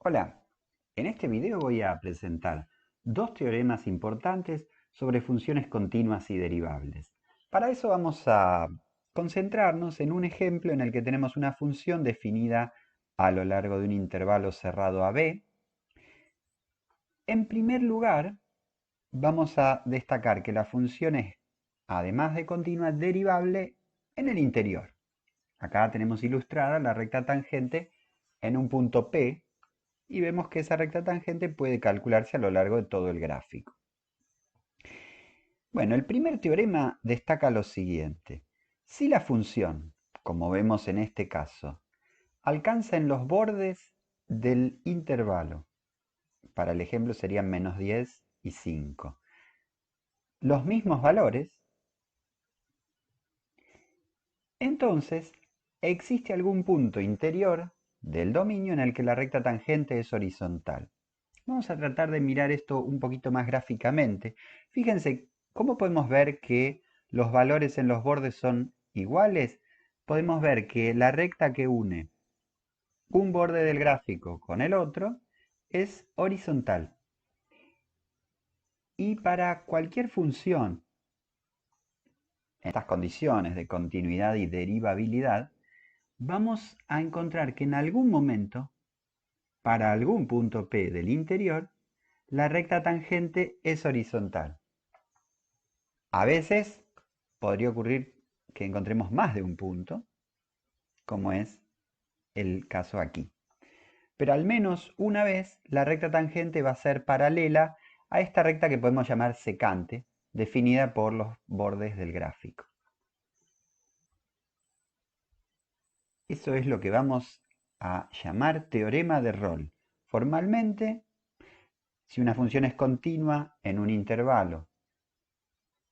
Hola, en este video voy a presentar dos teoremas importantes sobre funciones continuas y derivables. Para eso vamos a concentrarnos en un ejemplo en el que tenemos una función definida a lo largo de un intervalo cerrado a b. En primer lugar, vamos a destacar que la función es, además de continua, derivable en el interior. Acá tenemos ilustrada la recta tangente en un punto P y vemos que esa recta tangente puede calcularse a lo largo de todo el gráfico. Bueno, el primer teorema destaca lo siguiente. Si la función, como vemos en este caso, alcanza en los bordes del intervalo, para el ejemplo serían -10 y 5, los mismos valores, entonces existe algún punto interior del dominio en el que la recta tangente es horizontal. Vamos a tratar de mirar esto un poquito más gráficamente. Fíjense, ¿cómo podemos ver que los valores en los bordes son iguales? Podemos ver que la recta que une un borde del gráfico con el otro es horizontal. Y para cualquier función, en estas condiciones de continuidad y derivabilidad, vamos a encontrar que en algún momento, para algún punto P del interior, la recta tangente es horizontal. A veces podría ocurrir que encontremos más de un punto, como es el caso aquí. Pero al menos una vez la recta tangente va a ser paralela a esta recta que podemos llamar secante, definida por los bordes del gráfico. Eso es lo que vamos a llamar teorema de Rolle. Formalmente, si una función es continua en un intervalo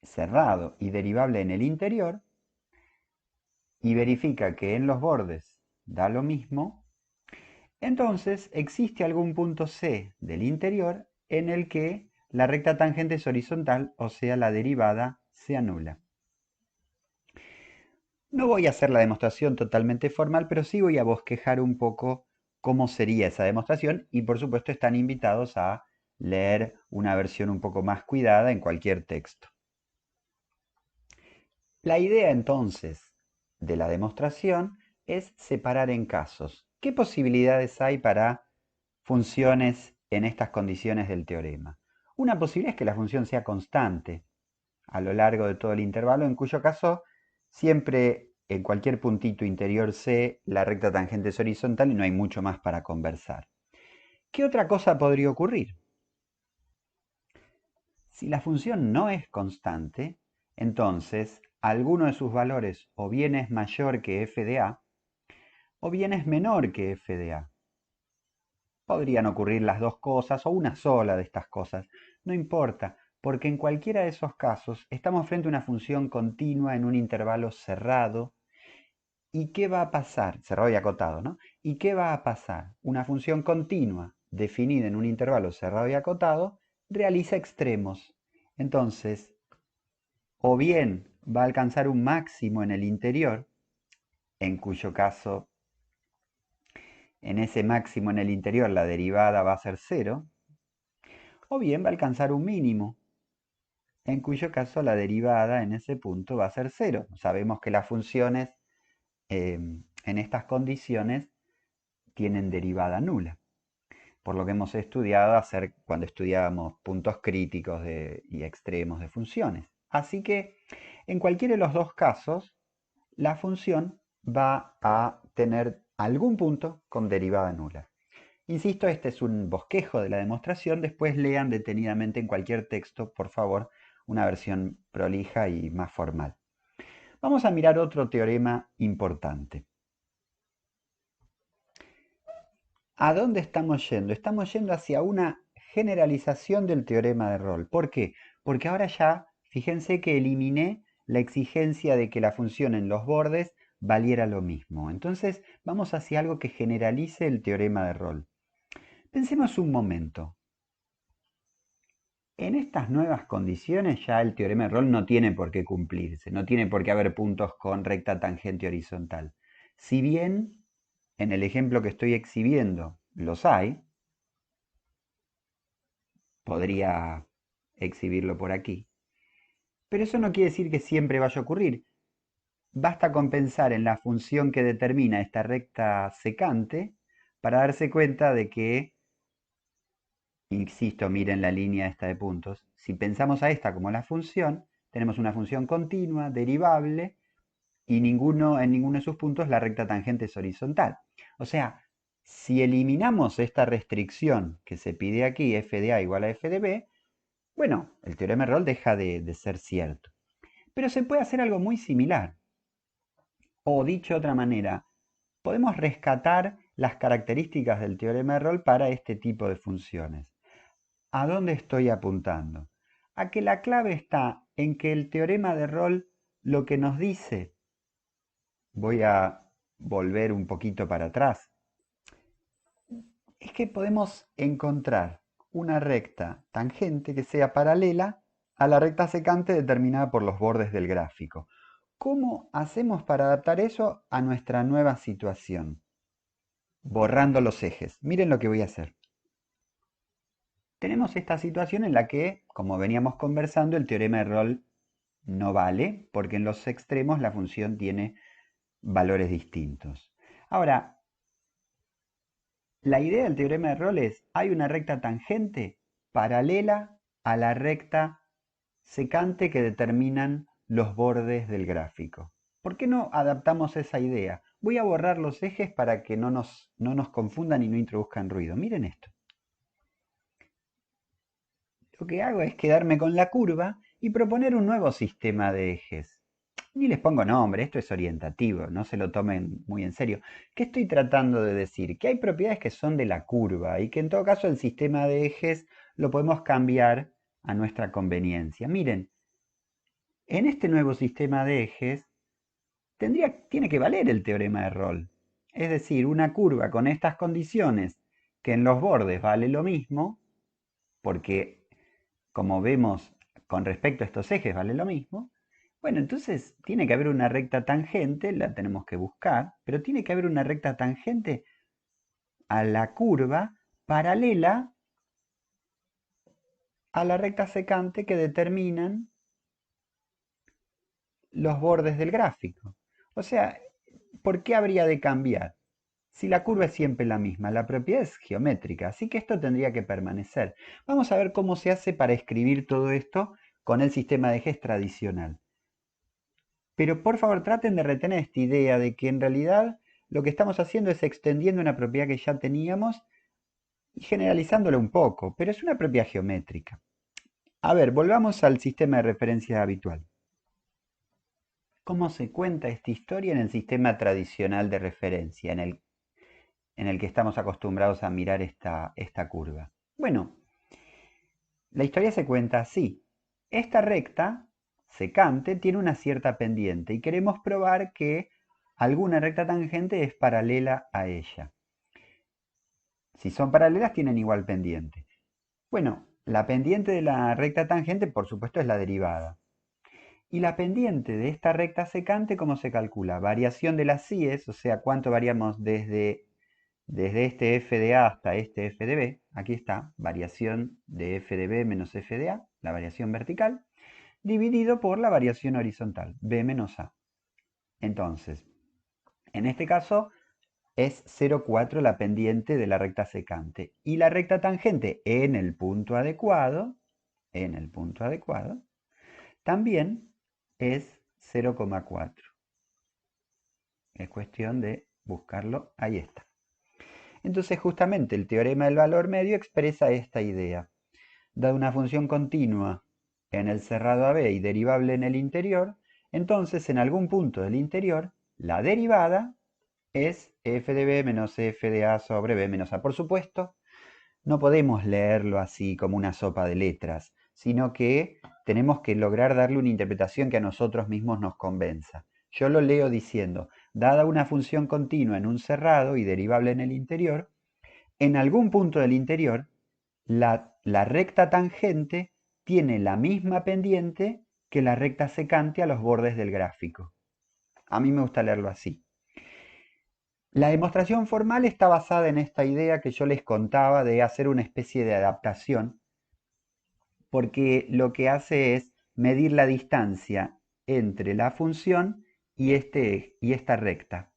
cerrado y derivable en el interior, y verifica que en los bordes da lo mismo, entonces existe algún punto C del interior en el que la recta tangente es horizontal, o sea, la derivada se anula. No voy a hacer la demostración totalmente formal, pero sí voy a bosquejar un poco cómo sería esa demostración y por supuesto están invitados a leer una versión un poco más cuidada en cualquier texto. La idea entonces de la demostración es separar en casos. ¿Qué posibilidades hay para funciones en estas condiciones del teorema? Una posibilidad es que la función sea constante a lo largo de todo el intervalo, en cuyo caso siempre en cualquier puntito interior C la recta tangente es horizontal y no hay mucho más para conversar. ¿Qué otra cosa podría ocurrir? Si la función no es constante, entonces alguno de sus valores o bien es mayor que f de a o bien es menor que f de a. Podrían ocurrir las dos cosas o una sola de estas cosas, no importa, porque en cualquiera de esos casos estamos frente a una función continua en un intervalo cerrado. ¿Y qué va a pasar? Cerrado y acotado, ¿no? ¿Y qué va a pasar? Una función continua definida en un intervalo cerrado y acotado realiza extremos. Entonces, o bien va a alcanzar un máximo en el interior, en cuyo caso en ese máximo en el interior la derivada va a ser cero, o bien va a alcanzar un mínimo, en cuyo caso la derivada en ese punto va a ser cero. Sabemos que las funciones en estas condiciones tienen derivada nula, por lo que hemos estudiado cuando estudiábamos puntos críticos y extremos de funciones. Así que en cualquiera de los dos casos, la función va a tener algún punto con derivada nula. Insisto, este es un bosquejo de la demostración, después lean detenidamente en cualquier texto, por favor, una versión prolija y más formal. Vamos a mirar otro teorema importante. ¿A dónde estamos yendo? Estamos yendo hacia una generalización del teorema de Rolle. ¿Por qué? Porque ahora ya, fíjense que eliminé la exigencia de que la función en los bordes valiera lo mismo. Entonces vamos hacia algo que generalice el teorema de Rolle. Pensemos un momento. En estas nuevas condiciones ya el teorema de Rolle no tiene por qué cumplirse, no tiene por qué haber puntos con recta tangente horizontal. Si bien en el ejemplo que estoy exhibiendo los hay, podría exhibirlo por aquí. Pero eso no quiere decir que siempre vaya a ocurrir. Basta con pensar en la función que determina esta recta secante para darse cuenta de que, insisto, miren la línea esta de puntos, si pensamos a esta como la función, tenemos una función continua, derivable, y en ninguno de sus puntos la recta tangente es horizontal. O sea, si eliminamos esta restricción que se pide aquí, f de a igual a f de b, bueno, el teorema de Rolle deja de ser cierto. Pero se puede hacer algo muy similar. O dicho de otra manera, podemos rescatar las características del teorema de Rolle para este tipo de funciones. ¿A dónde estoy apuntando? A que la clave está en que el teorema de Rolle lo que nos dice, voy a volver un poquito para atrás, es que podemos encontrar una recta tangente que sea paralela a la recta secante determinada por los bordes del gráfico. ¿Cómo hacemos para adaptar eso a nuestra nueva situación? Borrando los ejes. Miren lo que voy a hacer. Tenemos esta situación en la que, como veníamos conversando, el teorema de Rolle no vale, porque en los extremos la función tiene valores distintos. Ahora, la idea del teorema de Rolle es, hay una recta tangente paralela a la recta secante que determinan los bordes del gráfico. ¿Por qué no adaptamos esa idea? Voy a borrar los ejes para que no nos confundan y no introduzcan ruido. Miren esto. Lo que hago es quedarme con la curva y proponer un nuevo sistema de ejes. Ni les pongo nombre, esto es orientativo, no se lo tomen muy en serio. ¿Qué estoy tratando de decir? Que hay propiedades que son de la curva y que en todo caso el sistema de ejes lo podemos cambiar a nuestra conveniencia. Miren, en este nuevo sistema de ejes tiene que valer el teorema de Rolle. Es decir, una curva con estas condiciones que en los bordes vale lo mismo, porque como vemos con respecto a estos ejes vale lo mismo, bueno, entonces tiene que haber una recta tangente, la tenemos que buscar, pero tiene que haber una recta tangente a la curva paralela a la recta secante que determinan los bordes del gráfico. O sea, ¿por qué habría de cambiar? Si la curva es siempre la misma, la propiedad es geométrica, así que esto tendría que permanecer. Vamos a ver cómo se hace para escribir todo esto con el sistema de ejes tradicional. Pero por favor traten de retener esta idea de que en realidad lo que estamos haciendo es extendiendo una propiedad que ya teníamos y generalizándola un poco, pero es una propiedad geométrica. A ver, volvamos al sistema de referencia habitual. ¿Cómo se cuenta esta historia en el sistema tradicional de referencia, en el que estamos acostumbrados a mirar esta curva? Bueno, la historia se cuenta así. Esta recta secante tiene una cierta pendiente y queremos probar que alguna recta tangente es paralela a ella. Si son paralelas tienen igual pendiente. Bueno, la pendiente de la recta tangente por supuesto es la derivada. Y la pendiente de esta recta secante, ¿cómo se calcula? Variación de las síes, o sea, cuánto variamos desde este f de a hasta este f de b. Aquí está, variación de f de b menos f de a, la variación vertical, dividido por la variación horizontal, b menos a. Entonces, en este caso es 0,4 la pendiente de la recta secante. Y la recta tangente en el punto adecuado, también es 0,4. Es cuestión de buscarlo, ahí está. Entonces justamente el teorema del valor medio expresa esta idea. Dada una función continua en el cerrado AB y derivable en el interior, entonces en algún punto del interior, la derivada es f de b menos f de a sobre b menos a. Por supuesto, no podemos leerlo así como una sopa de letras, sino que tenemos que lograr darle una interpretación que a nosotros mismos nos convenza. Yo lo leo diciendo, dada una función continua en un cerrado y derivable en el interior, en algún punto del interior, la recta tangente tiene la misma pendiente que la recta secante a los bordes del gráfico. A mí me gusta leerlo así. La demostración formal está basada en esta idea que yo les contaba de hacer una especie de adaptación porque lo que hace es medir la distancia entre la función y esta recta.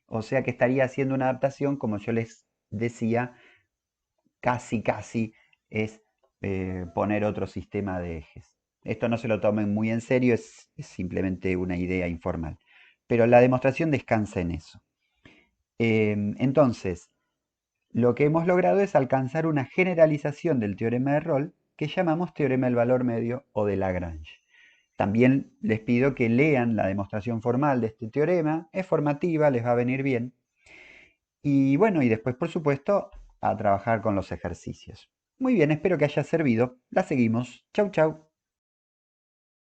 O sea que estaría haciendo una adaptación, como yo les decía, casi es poner otro sistema de ejes. Esto no se lo tomen muy en serio, es simplemente una idea informal. Pero la demostración descansa en eso. Entonces, lo que hemos logrado es alcanzar una generalización del teorema de Rolle que llamamos teorema del valor medio o de Lagrange. También les pido que lean la demostración formal de este teorema, es formativa, les va a venir bien. Y bueno, y después, por supuesto, a trabajar con los ejercicios. Muy bien, espero que haya servido. La seguimos. Chau, chau.